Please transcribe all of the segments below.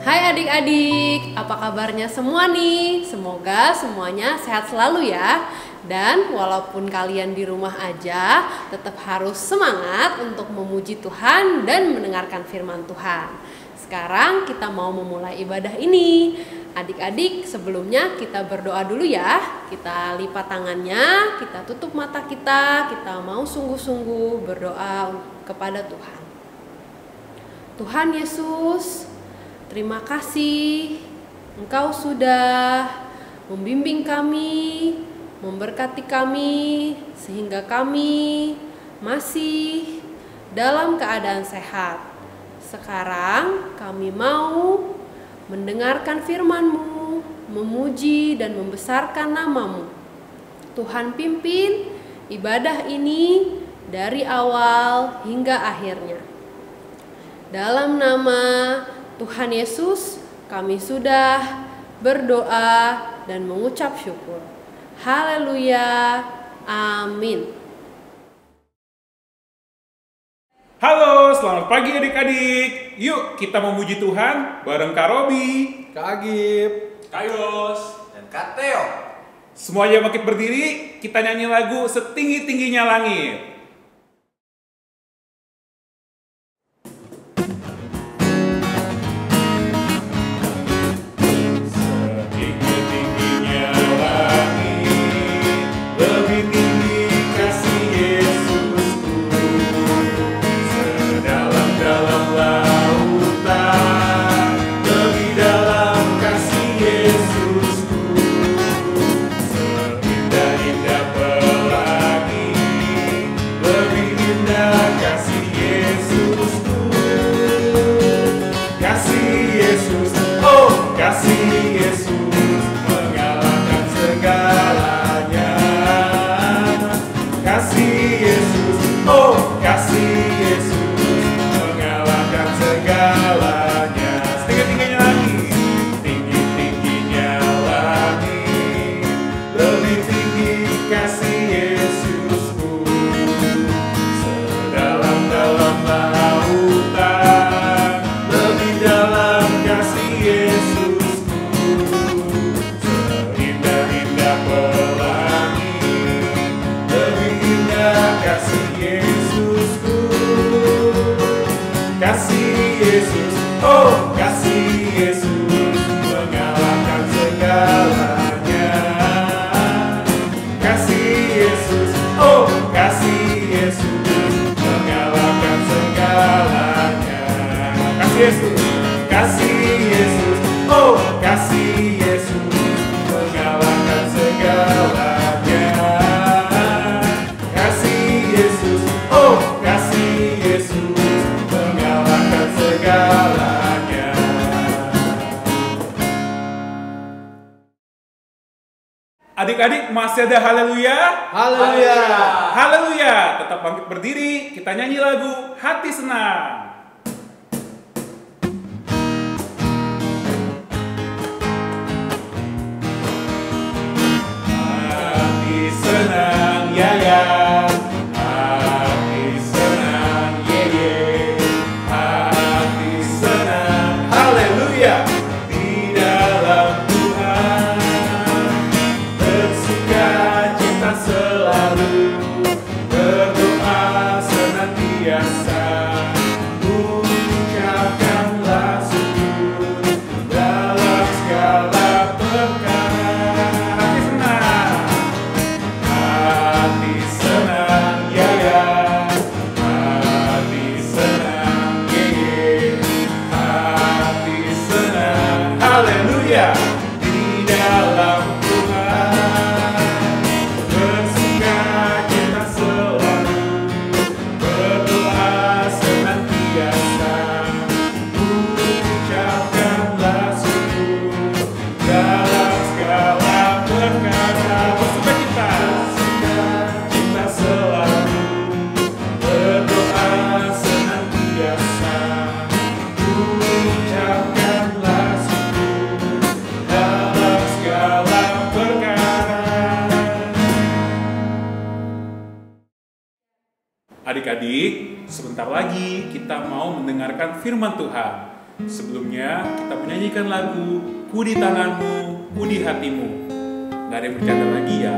Hai adik-adik, apa kabarnya semua nih? Semoga semuanya sehat selalu ya. Dan walaupun kalian di rumah aja, tetap harus semangat untuk memuji Tuhan dan mendengarkan firman Tuhan. Sekarang kita mau memulai ibadah ini. Adik-adik, sebelumnya kita berdoa dulu ya. Kita lipat tangannya, kita tutup mata kita mau sungguh-sungguh berdoa kepada Tuhan. Tuhan Yesus, terima kasih Engkau sudah membimbing kami, memberkati kami, sehingga kami masih dalam keadaan sehat. Sekarang kami mau mendengarkan firman-Mu, memuji dan membesarkan nama-Mu. Tuhan pimpin ibadah ini dari awal hingga akhirnya. Dalam nama Tuhan Yesus, kami sudah berdoa dan mengucap syukur. Haleluya, amin. Halo, selamat pagi adik-adik. Yuk kita memuji Tuhan bareng Kak Robi, Kak Agip, Kak Yos, dan Kak Teo. semuanya bangkit berdiri, kita nyanyi lagu Setinggi-tingginya Langit. Setinggi-tingginya langit, lebih tinggi kasih Yesusku. Sedalam-dalam lautan, lebih dalam kasih Yesusku. Seindah-indah pelangi, lebih indah kasih Yesusku. Kasih Yesus, oh kasih Yesus, mengalahkan segalanya. Kasih Yesus, oh kasih Yesus, mengalahkan segalanya. Setinggi-tingginya langit, tinggi-tingginya langit, lebih tinggi kasih Yesusku. Sedalam-dalam lautan, lebih dalam kasih Yesusku. Seindah-indah pelangi, lebih indah kasih Yesusku. Kasih Yesus, oh kasih Yesus, mengalahkan segalanya. Kasih Yesus, oh kasih Yesus, mengalahkan segalanya. Kasih Yesus, kasih Yesus, oh kasih Yesus, mengalahkan segalanya. Kasih Yesus, oh kasih Yesus, mengalahkan segalanya. Adik-adik masih ada haleluya? Haleluya. Haleluya, tetap bangkit berdiri, kita nyanyi lagu Hati Senang. Hati senang ya ya, hati senang ye ye, hati senang haleluya di dalam Tuhan, bersuka cita selalu, berdoa senantiasa, mengucapkanlah syukur dalam segala perkara. Hati senang ya ya, hati senang ye ye, hati senang haleluya di dalam Tuhan, bersuka cita selalu, berdoa senantiasa, mengucapkanlah syukur dalam segala perkara. Bersuka cita selalu, berdoa senantiasa, mengucapkanlah syukur dalam segala perkara. Adik-adik, sebentar lagi kita mau mendengarkan firman Tuhan. Sebelumnya kita menyanyikan lagu Ku di tanganmu, ku di hatimu. Gak ada yang bercanda lagi ya.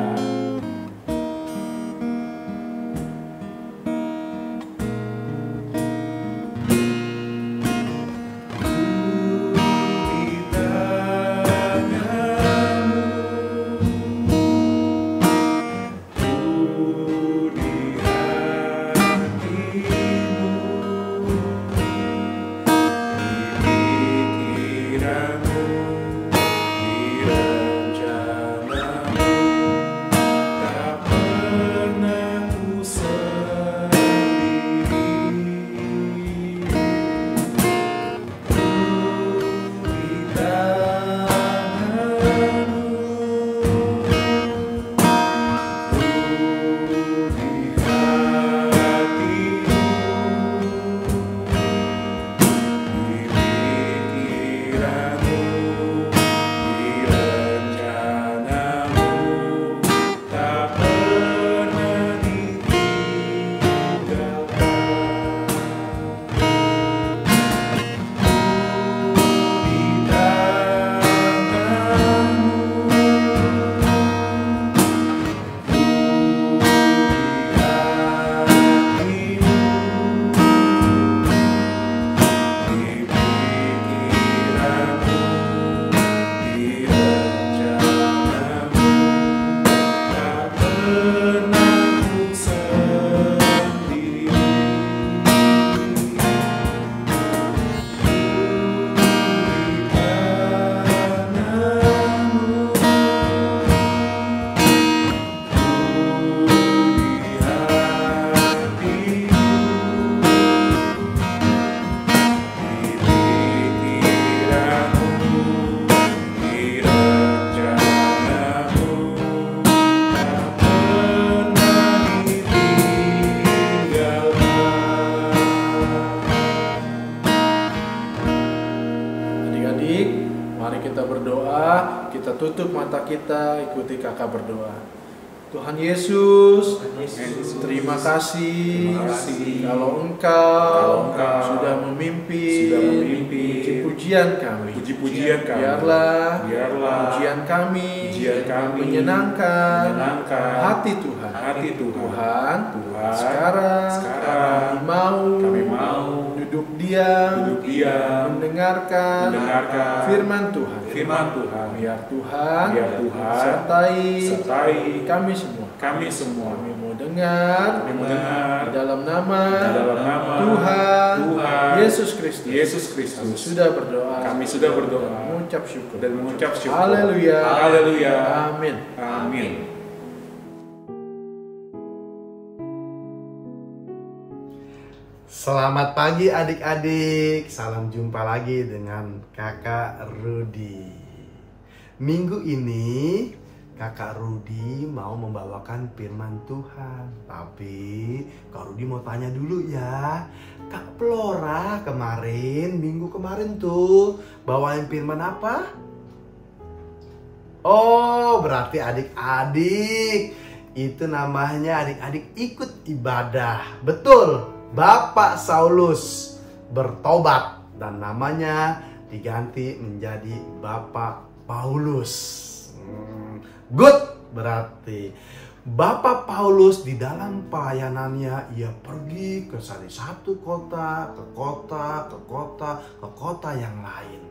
Kita tutup mata kita, ikuti kakak berdoa. Tuhan Yesus, terima kasih kalau Engkau sudah memimpin puji-pujian kami. Biarlah pujian kami menyenangkan hati Tuhan. Tuhan, sekarang kami mau duduk diam mendengarkan firman Tuhan. Biar Tuhan sertai kami semua. Kami mau dengar di dalam nama Tuhan Yesus Kristus. Kami sudah berdoa. Mengucap syukur. Haleluya. Amin. Selamat pagi adik-adik, salam jumpa lagi dengan kakak Rudy. Minggu ini kakak Rudy mau membawakan firman Tuhan. Tapi kak Rudy mau tanya dulu ya, Kak Flora minggu kemarin tuh bawain firman apa? Oh, berarti adik-adik itu namanya adik-adik ikut ibadah. Betul. Bapak Saulus bertobat dan namanya diganti menjadi Bapak Paulus. Good, berarti Bapak Paulus di dalam pelayanannya ia pergi ke satu kota, ke kota yang lain.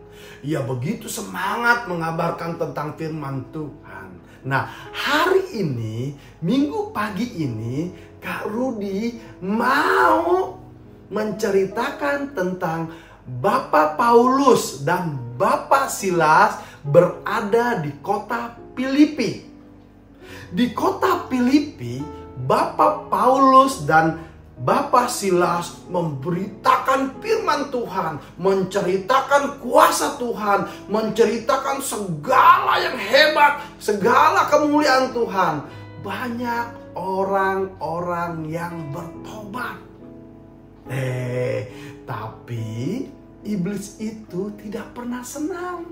Ia begitu semangat mengabarkan tentang firman Tuhan. Nah, hari ini, minggu pagi ini, Kak Rudy mau menceritakan tentang Bapak Paulus dan Bapak Silas berada di kota Filipi. Di kota Filipi, Bapak Paulus dan Bapak Silas memberitakan firman Tuhan, menceritakan kuasa Tuhan, menceritakan segala yang hebat, segala kemuliaan Tuhan. Banyak orang-orang yang bertobat. Tapi iblis itu tidak pernah senang.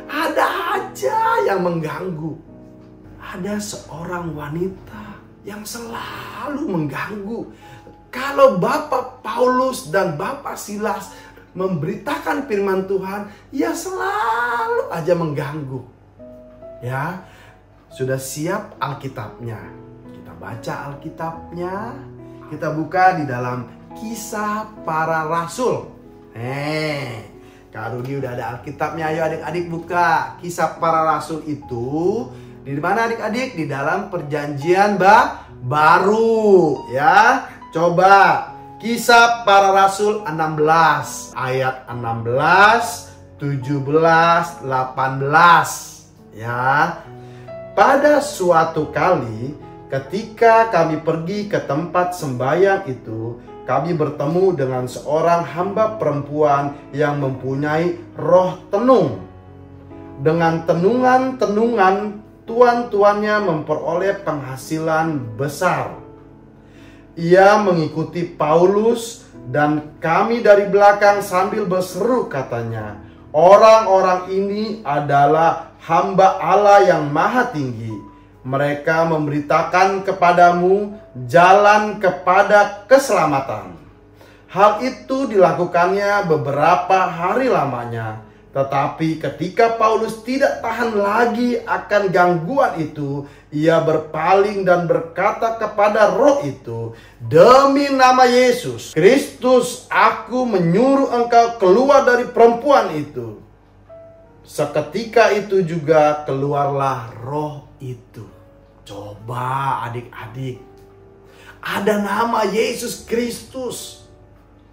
Ada aja yang mengganggu. Ada seorang wanita yang selalu mengganggu. Kalau Bapak Paulus dan Bapak Silas memberitakan firman Tuhan, ia selalu aja mengganggu. Ya, sudah siap Alkitabnya? Kita baca Alkitabnya. Kita buka di dalam Kisah Para Rasul. Kak Rudi udah ada Alkitabnya. Ayo adik-adik buka. Kisah Para Rasul itu di mana adik-adik? Di dalam Perjanjian Baru. Ya, coba Kisah Para Rasul 16 ayat 16, 17, 18. Ya. Pada suatu kali ketika kami pergi ke tempat sembahyang itu, kami bertemu dengan seorang hamba perempuan yang mempunyai roh tenung. Dengan tenungan-tenungan tuan-tuannya memperoleh penghasilan besar. Ia mengikuti Paulus dan kami dari belakang sambil berseru katanya, orang-orang ini adalah hamba Allah yang maha tinggi. Mereka memberitakan kepadamu jalan kepada keselamatan. Hal itu dilakukannya beberapa hari lamanya. Tetapi ketika Paulus tidak tahan lagi akan gangguan itu, ia berpaling dan berkata kepada roh itu, demi nama Yesus Kristus, aku menyuruh engkau keluar dari perempuan itu. Seketika itu juga keluarlah roh itu. Coba adik-adik, ada nama Yesus Kristus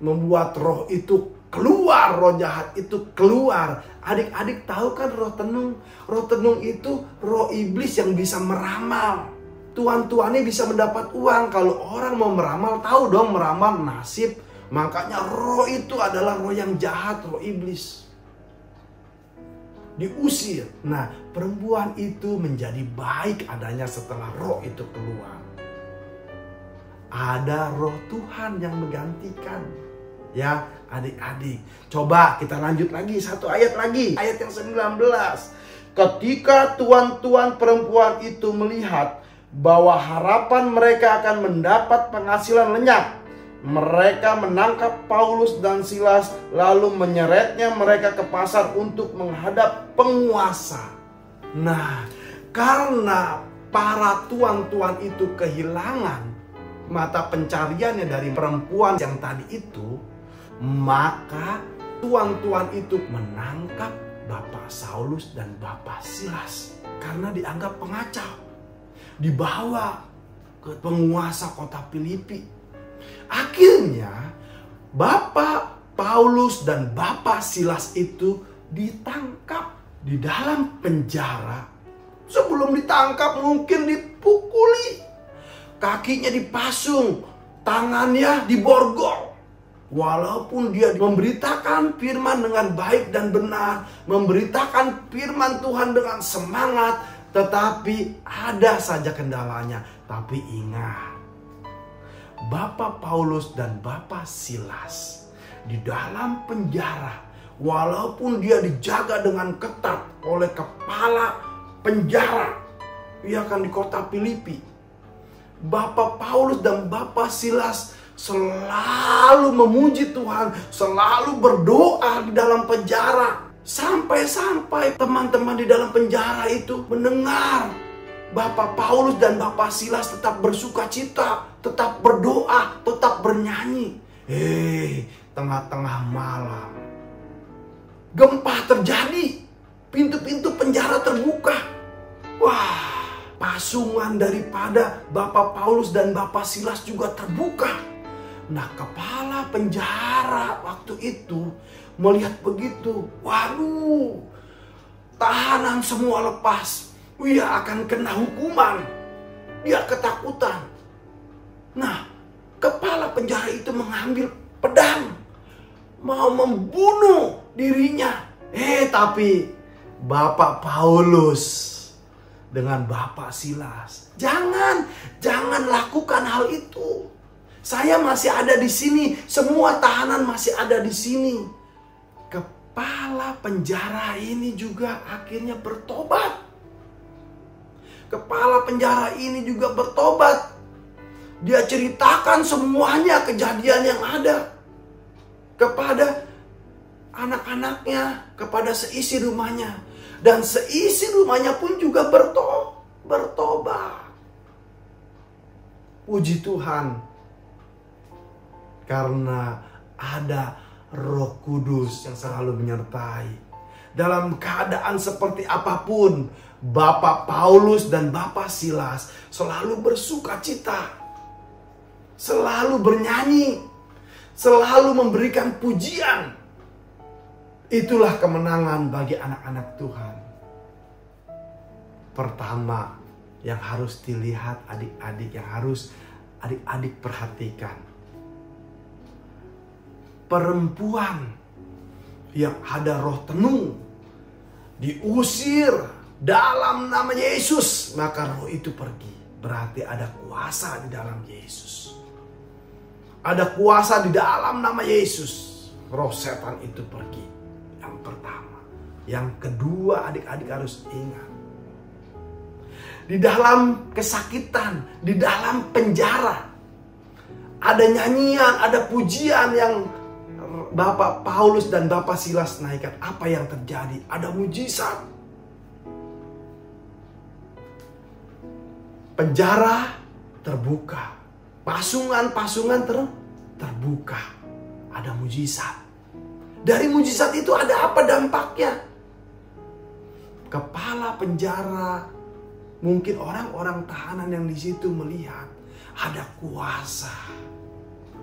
membuat roh itu keluar, roh jahat itu keluar. Adik-adik tahu kan roh tenung? Roh tenung itu roh iblis yang bisa meramal. Tuan-tuannya bisa mendapat uang. Kalau orang mau meramal, tahu dong meramal nasib. Makanya roh itu adalah roh yang jahat, roh iblis. Diusir. Nah, perempuan itu menjadi baik adanya setelah roh itu keluar. Ada roh Tuhan yang menggantikan. Ya, adik-adik. Coba kita lanjut lagi, satu ayat lagi. Ayat yang 19. Ketika tuan-tuan perempuan itu melihat bahwa harapan mereka akan mendapat penghasilan lenyap, mereka menangkap Paulus dan Silas lalu menyeretnya mereka ke pasar untuk menghadap penguasa. Nah, karena para tuan-tuan itu kehilangan mata pencariannya dari perempuan yang tadi itu, maka tuan-tuan itu menangkap Bapak Saulus dan Bapak Silas karena dianggap pengacau. Dibawa ke penguasa kota Filipi. Akhirnya Bapak Paulus dan Bapak Silas itu ditangkap di dalam penjara. Sebelum ditangkap mungkin dipukuli, kakinya dipasung, tangannya diborgol. Walaupun dia memberitakan firman dengan baik dan benar, memberitakan firman Tuhan dengan semangat, tetapi ada saja kendalanya. Tapi ingat, Bapak Paulus dan Bapak Silas di dalam penjara, walaupun dia dijaga dengan ketat oleh kepala penjara, ia akan di kota Filipi. Bapak Paulus dan Bapak Silas selalu memuji Tuhan, selalu berdoa di dalam penjara. Sampai-sampai teman-teman di dalam penjara itu mendengar Bapak Paulus dan Bapak Silas tetap bersuka cita, tetap berdoa, tetap bernyanyi. Tengah-tengah malam gempa terjadi, pintu-pintu penjara terbuka. Wah, pasungan daripada Bapak Paulus dan Bapak Silas juga terbuka. Nah, kepala penjara waktu itu melihat begitu, waduh, tahanan semua lepas, dia akan kena hukuman. Dia ketakutan. Nah, kepala penjara itu mengambil pedang, mau membunuh dirinya. Tapi Bapak Paulus dengan Bapak Silas, jangan lakukan hal itu. Saya masih ada di sini, semua tahanan masih ada di sini. Kepala penjara ini juga akhirnya bertobat. Kepala penjara ini juga bertobat. Dia ceritakan semuanya kejadian yang ada kepada anak-anaknya, kepada seisi rumahnya. Dan seisi rumahnya pun juga bertobat. Puji Tuhan. Karena ada Roh Kudus yang selalu menyertai. Dalam keadaan seperti apapun, Bapak Paulus dan Bapak Silas selalu bersukacita. Selalu bernyanyi. Selalu memberikan pujian. Itulah kemenangan bagi anak-anak Tuhan. Pertama, yang harus dilihat adik-adik, yang harus adik-adik perhatikan. Perempuan yang ada roh tenung diusir dalam nama Yesus, maka roh itu pergi. Berarti ada kuasa di dalam Yesus. Ada kuasa di dalam nama Yesus. Roh setan itu pergi. Yang pertama. Yang kedua, adik-adik harus ingat. Di dalam kesakitan, di dalam penjara, ada nyanyian, ada pujian yang Bapak Paulus dan Bapak Silas naikkan. Apa yang terjadi? Ada mujizat. Penjara terbuka. Pasungan-pasungan terbuka. Ada mujizat. Dari mujizat itu ada apa dampaknya? Kepala penjara, mungkin orang-orang tahanan yang di situ melihat ada kuasa.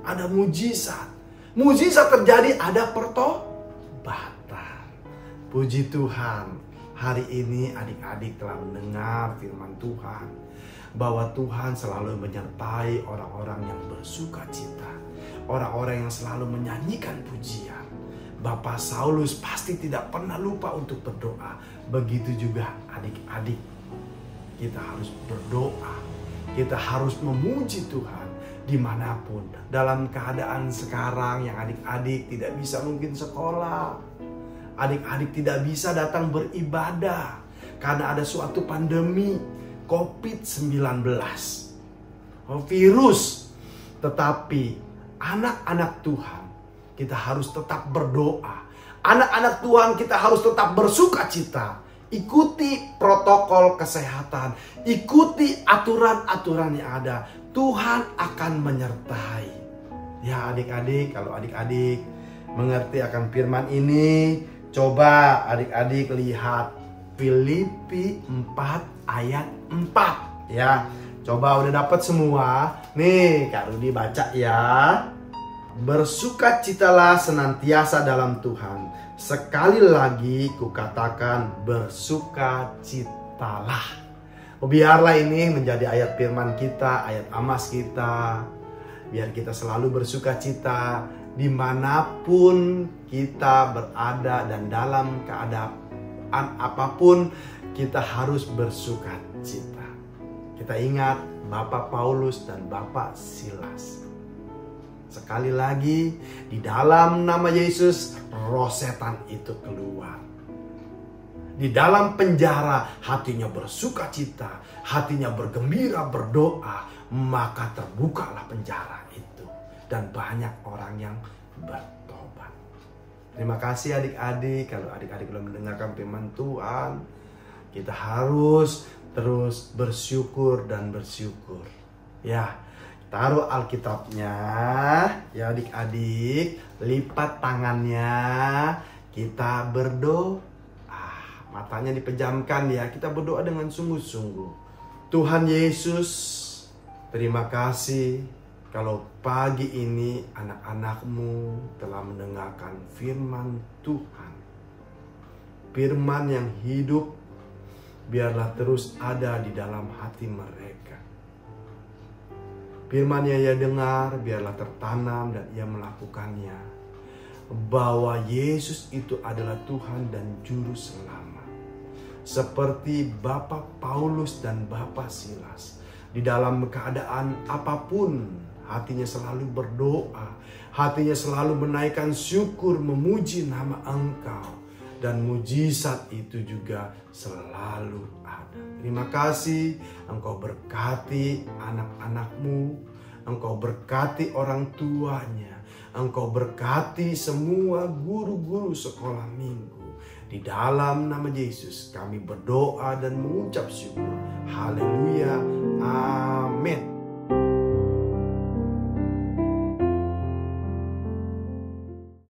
Ada mujizat. Mujizat terjadi, ada pertobatan. Puji Tuhan, hari ini adik-adik telah mendengar firman Tuhan. Bahwa Tuhan selalu menyertai orang-orang yang bersukacita. Orang-orang yang selalu menyanyikan pujian. Bapak Saulus pasti tidak pernah lupa untuk berdoa. Begitu juga adik-adik. Kita harus berdoa. Kita harus memuji Tuhan. Dimanapun, dalam keadaan sekarang yang adik-adik tidak bisa mungkin sekolah, adik-adik tidak bisa datang beribadah karena ada suatu pandemi COVID-19, virus. Tetapi anak-anak Tuhan, kita harus tetap berdoa. Anak-anak Tuhan, kita harus tetap bersukacita. Ikuti protokol kesehatan, ikuti aturan-aturan yang ada. Tuhan akan menyertai. Ya adik-adik, kalau adik-adik mengerti akan firman ini, coba adik-adik lihat Filipi 4 ayat 4 ya. Coba udah dapat semua? Nih Kak Rudi baca ya. Bersukacitalah senantiasa dalam Tuhan. Sekali lagi kukatakan bersukacitalah. Biarlah ini menjadi ayat firman kita, ayat amas kita. Biar kita selalu bersukacita dimanapun kita berada dan dalam keadaan apapun kita harus bersukacita. Kita ingat Bapak Paulus dan Bapak Silas. Sekali lagi, di dalam nama Yesus, roh setan itu keluar. Di dalam penjara, hatinya bersukacita, hatinya bergembira, berdoa, maka terbukalah penjara itu. Dan banyak orang yang bertobat. Terima kasih adik-adik. Kalau adik-adik belum mendengarkan firman Tuhan, kita harus terus bersyukur dan bersyukur. Ya, taruh Alkitabnya, ya adik-adik, lipat tangannya, kita berdoa. Matanya dipejamkan ya, kita berdoa dengan sungguh-sungguh. Tuhan Yesus, terima kasih kalau pagi ini anak-anakmu telah mendengarkan firman Tuhan. Firman yang hidup, biarlah terus ada di dalam hati mereka. Firman yang ia dengar, biarlah tertanam dan ia melakukannya. Bahwa Yesus itu adalah Tuhan dan Juru Selamat. Seperti Bapak Paulus dan Bapak Silas. Di dalam keadaan apapun, hatinya selalu berdoa. Hatinya selalu menaikkan syukur, memuji nama Engkau. Dan mujizat itu juga selalu ada. Terima kasih, Engkau berkati anak-anakmu. Engkau berkati orang tuanya. Engkau berkati semua guru-guru sekolah minggu. Di dalam nama Yesus kami berdoa dan mengucap syukur. Haleluya. Amin.